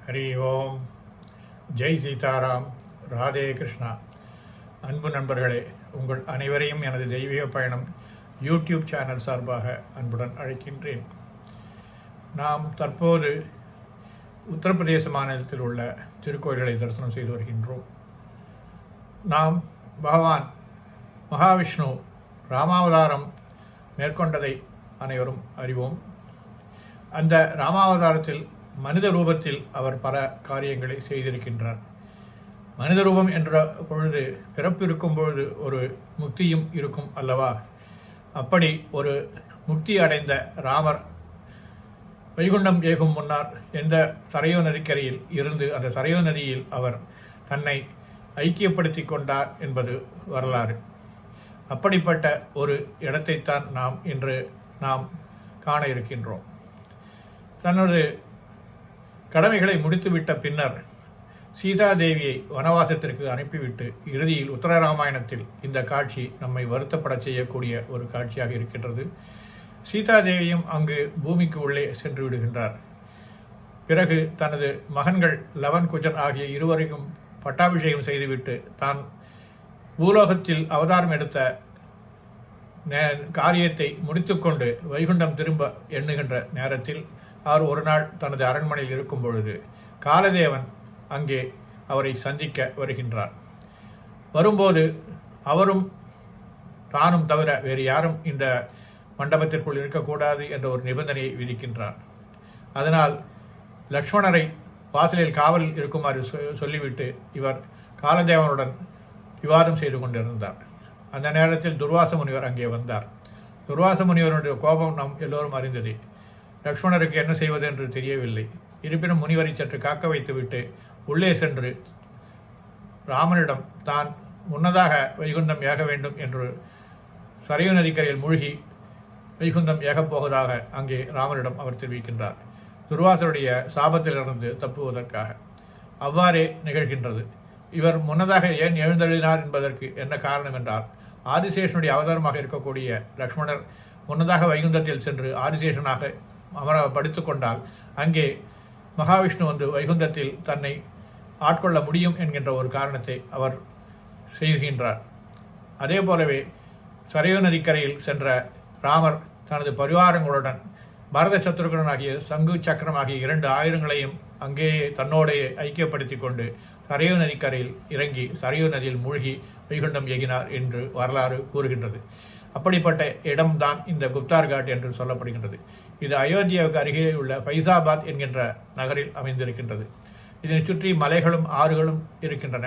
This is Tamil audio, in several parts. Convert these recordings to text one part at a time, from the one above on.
ஹரி ஓம். ஜெய் சீதாராம். ராதே கிருஷ்ணா. அன்பு நண்பர்களே, உங்கள் அனைவரையும் எனது தெய்வீக பயணம் யூடியூப் சேனல் சார்பாக அன்புடன் அழைக்கின்றேன். நாம் தற்போது உத்தரப்பிரதேச மாநிலத்தில் உள்ள திருக்கோயில்களை தரிசனம் செய்து வருகின்றோம். நாம் பகவான் மகாவிஷ்ணு ராமாவதாரம் மேற்கொண்டதை அனைவரும் அறிவோம். அந்த ராமாவதாரத்தில் மனித ரூபத்தில் அவர் பல காரியங்களை செய்திருக்கின்றார். மனித ரூபம் என்ற பொழுது பிறப்பு இருக்கும் பொழுது ஒரு முக்தியும் இருக்கும் அல்லவா? அப்படி ஒரு முக்தி அடைந்த ராமர் வைகுண்டம் ஏகும் முன்னார் எந்த சரையோ நதிக்கரையில் இருந்து அந்த சரையோ நதியில் அவர் தன்னை ஐக்கியப்படுத்தி கொண்டார் என்பது வரலாறு. அப்படிப்பட்ட ஒரு இடத்தைத்தான் இன்று நாம் காண இருக்கின்றோம். தனது கடமைகளை முடித்துவிட்ட பின்னர் சீதாதேவியை வனவாசத்திற்கு அனுப்பிவிட்டு இறுதியில் உத்தரராமாயணத்தில் இந்த காட்சி நம்மை வருத்தப்பட செய்யக்கூடிய ஒரு காட்சியாக இருக்கின்றது. சீதாதேவியும் அங்கு பூமிக்கு உள்ளே சென்று விடுகின்றார். பிறகு தனது மகன்கள் லவன் குஜன் ஆகிய இருவரையும் பட்டாபிஷேகம் செய்துவிட்டு தான் பூலோகத்தில் அவதாரம் எடுத்த காரியத்தை முடித்துக்கொண்டு வைகுண்டம் திரும்ப எண்ணுகின்ற நேரத்தில் அவர் ஒரு நாள் தனது அரண்மனையில் இருக்கும் பொழுது காலதேவன் அங்கே அவரை சந்திக்க வருகின்றார். வரும்போது அவரும் தானும் தவிர வேறு யாரும் இந்த மண்டபத்திற்குள் இருக்கக்கூடாது என்ற ஒரு நிபந்தனையை விதிக்கின்றார். அதனால் லக்ஷ்மணரை வாசலில் காவலில் இருக்குமாறு சொல்லிவிட்டு இவர் காலதேவனுடன் விவாதம் செய்து கொண்டிருந்தார். அந்த நேரத்தில் துர்வாச முனிவர் அங்கே வந்தார். துர்வாச முனிவருடைய கோபம் நாம் எல்லோரும் அறிந்தது. லக்ஷ்மணருக்கு என்ன செய்வது என்று தெரியவில்லை. இருப்பினும் முனிவரை சற்று காக்க வைத்துவிட்டு உள்ளே சென்று ராமனிடம் தான் முன்னதாக வைகுண்டம் ஏக வேண்டும் என்று சரையு நதிக்கரையில் மூழ்கி வைகுண்டம் ஏகப் போவதாக அங்கே ராமனிடம் அவர் தெரிவிக்கின்றார். துர்வாசருடைய சாபத்திலிருந்து தப்புவதற்காக அவ்வாறே நிகழ்கின்றது. இவர் முன்னதாக ஏன் எழுந்தெழுதினார் என்பதற்கு என்ன காரணம் என்றால், ஆதிசேஷனுடைய அவதாரமாக இருக்கக்கூடிய லக்ஷ்மணர் முன்னதாக வைகுண்டத்தில் சென்று ஆதிசேஷனாக படித்து கொண்டால் அங்கே மகாவிஷ்ணு வந்து வைகுண்டத்தில் தன்னை ஆட்கொள்ள முடியும் என்கின்ற ஒரு காரணத்தை அவர் செய்கின்றார். அதே போலவே சரையு நதிக்கரையில் சென்ற ராமர் தனது பரிவாரங்களுடன் பரத சத்ருகன் ஆகிய சங்கு சக்கரம் ஆகிய 2 ஆயுதங்களையும் அங்கேயே தன்னோடையே ஐக்கியப்படுத்தி கொண்டு சரையு நதிக்கரையில் இறங்கி சரையு நதியில் மூழ்கி வைகுண்டம் ஏகினார் என்று வரலாறு கூறுகின்றது. அப்படிப்பட்ட இடம்தான் இந்த குப்தார் காட் என்று சொல்லப்படுகின்றது. இது அயோத்தியாவுக்கு அருகே உள்ள ஃபைசாபாத் என்கின்ற நகரில் அமைந்திருக்கின்றது. இதனை சுற்றி மலைகளும் ஆறுகளும் இருக்கின்றன.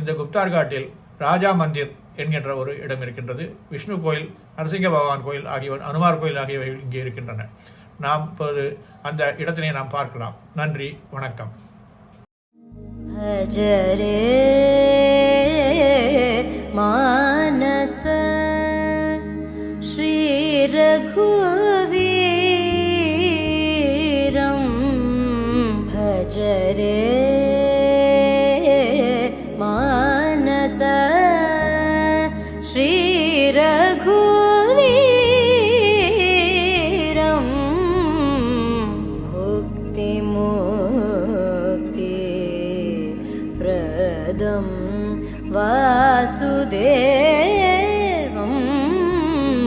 இந்த குப்தார் காட்டில் ராஜா மந்திர் என்கின்ற ஒரு இடம் இருக்கின்றது. விஷ்ணு கோயில், நரசிங்க பகவான் கோயில் ஆகியவை, அனுமார் கோயில் ஆகியவை இங்கே இருக்கின்றன. நாம் இப்போது அந்த இடத்தினை நாம் பார்க்கலாம். நன்றி, வணக்கம். भजरे मानस श्रीरघुवीरं भजरे मानस श्रीरघुवीरं भुक्तिमुक्तिप्रदं वासुदेवं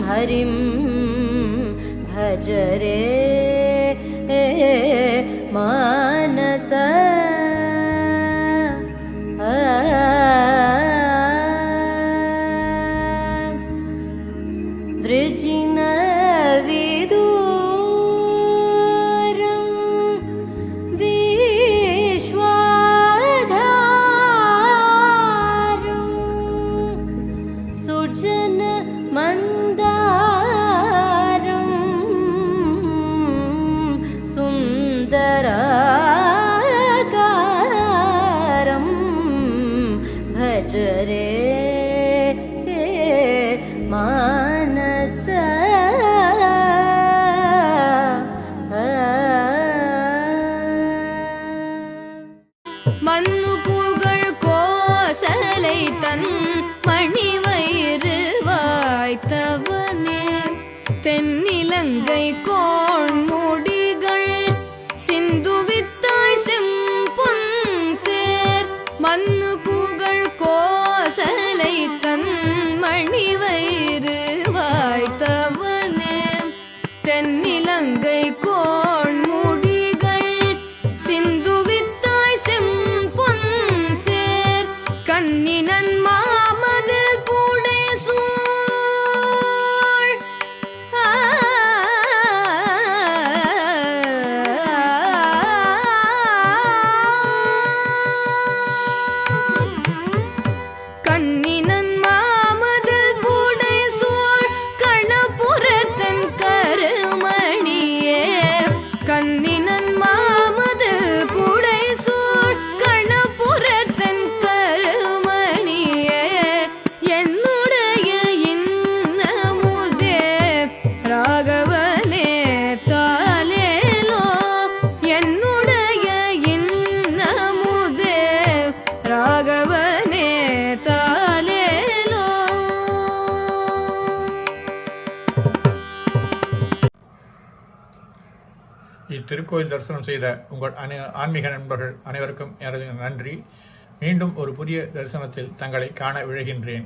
हरिं भजरे मानस वृजिनविदूरं विश्वाधारं सुजनमन्दारं सुन्दराकारं भजरे मानस மன்னு புகழ் கோசலை தன் மணிவயிறு வாய்த்தவனே தென்னிலங்கை கோள் முடிகள் சிந்து வித்தாய் செம்ப தன் மணிவயிறு வாய்த்தவனே தென்னிலங்கை கோள் முடிகள் சிந்துவித்தாய் செம்பொன் சேர் கண்ணினன் மாமதில் பூடே சூழ் கண்ணினன் மாமதில் பூடை சூழ் கணபுரத்தன் கருமணியே கண்ணினன் மாமதில் பூடை சூழ் கணபுரத்தன் கருமணியே என்னுடைய இன்னமுதே ராகவனே தாலேலோ என்னுடைய இன்னமுதே ராகவனே தாலேலோ. இத்திருக்கோயில் தரிசனம் செய்த உங்கள் ஆன்மீக நண்பர்கள் அனைவருக்கும் எனது நன்றி. மீண்டும் ஒரு புதிய தரிசனத்தில் தங்களை காண விழைகின்றேன்.